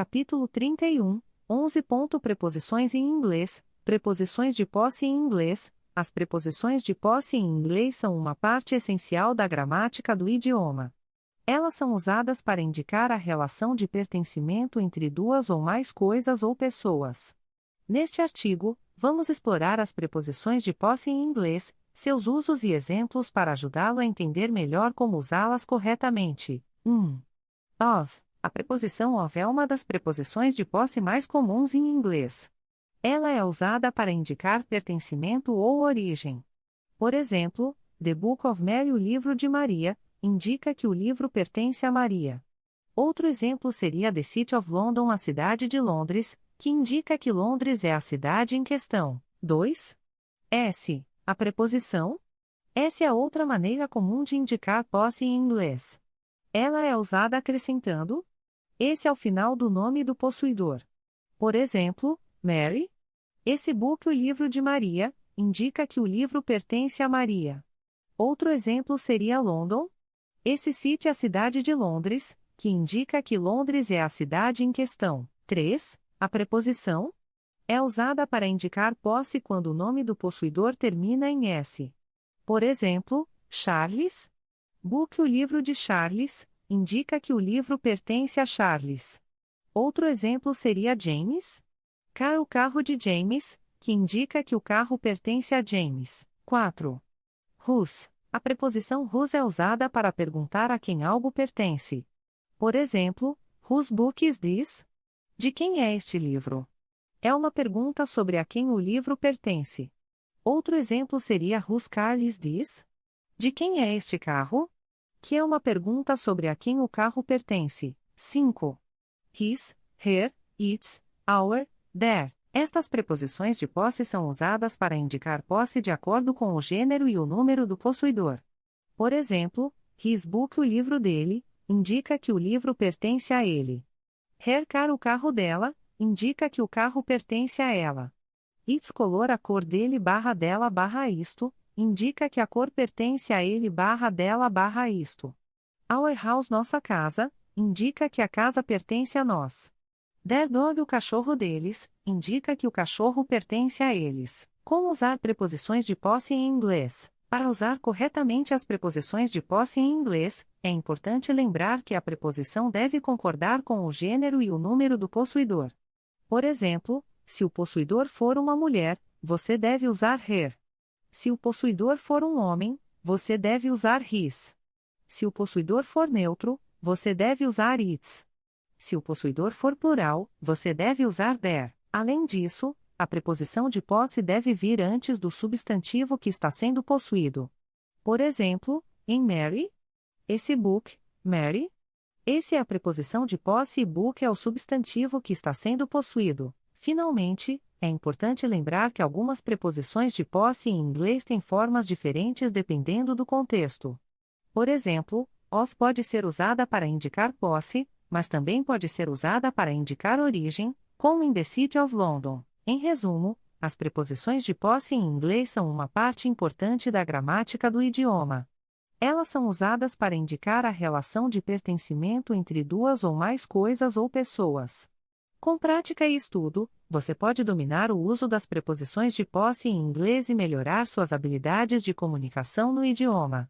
Capítulo 31, 11. Preposições em inglês, preposições de posse em inglês. As preposições de posse em inglês são uma parte essencial da gramática do idioma. Elas são usadas para indicar a relação de pertencimento entre duas ou mais coisas ou pessoas. Neste artigo, vamos explorar as preposições de posse em inglês, seus usos e exemplos para ajudá-lo a entender melhor como usá-las corretamente. 1. Of. A preposição of é uma das preposições de posse mais comuns em inglês. Ela é usada para indicar pertencimento ou origem. Por exemplo, The Book of Mary, o livro de Maria, indica que o livro pertence a Maria. Outro exemplo seria The City of London, a cidade de Londres, que indica que Londres é a cidade em questão. 2. S. A preposição S é outra maneira comum de indicar posse em inglês. Ela é usada acrescentando esse ao final do nome do possuidor. Por exemplo, Mary. Esse book, o livro de Maria, indica que o livro pertence a Maria. Outro exemplo seria London. Esse city, a cidade de Londres, que indica que Londres é a cidade em questão. 3. A preposição é usada para indicar posse quando o nome do possuidor termina em S. Por exemplo, Charles. Book, o livro de Charles, indica que o livro pertence a Charles. Outro exemplo seria James. Car, o carro de James, que indica que o carro pertence a James. 4. Whose. A preposição whose é usada para perguntar a quem algo pertence. Por exemplo, Whose book is this? De quem é este livro? É uma pergunta sobre a quem o livro pertence. Outro exemplo seria Whose car is this? De quem é este carro? Que é uma pergunta sobre a quem o carro pertence. 5. His, her, its, our, their. Estas preposições de posse são usadas para indicar posse de acordo com o gênero e o número do possuidor. Por exemplo, his book, o livro dele, indica que o livro pertence a ele. Her car, o carro dela, indica que o carro pertence a ela. Its color, a cor dele /dela /isto, indica que a cor pertence a ele /dela /isto. Our house, nossa casa, indica que a casa pertence a nós. Their dog, o cachorro deles, indica que o cachorro pertence a eles. Como usar preposições de posse em inglês? Para usar corretamente as preposições de posse em inglês, é importante lembrar que a preposição deve concordar com o gênero e o número do possuidor. Por exemplo, se o possuidor for uma mulher, você deve usar her. Se o possuidor for um homem, você deve usar his. Se o possuidor for neutro, você deve usar its. Se o possuidor for plural, você deve usar their. Além disso, a preposição de posse deve vir antes do substantivo que está sendo possuído. Por exemplo, em Mary, esse book, Mary. Esse é a preposição de posse e book é o substantivo que está sendo possuído. Finalmente, é importante lembrar que algumas preposições de posse em inglês têm formas diferentes dependendo do contexto. Por exemplo, of pode ser usada para indicar posse, mas também pode ser usada para indicar origem, como em The City of London. Em resumo, as preposições de posse em inglês são uma parte importante da gramática do idioma. Elas são usadas para indicar a relação de pertencimento entre duas ou mais coisas ou pessoas. Com prática e estudo, você pode dominar o uso das preposições de posse em inglês e melhorar suas habilidades de comunicação no idioma.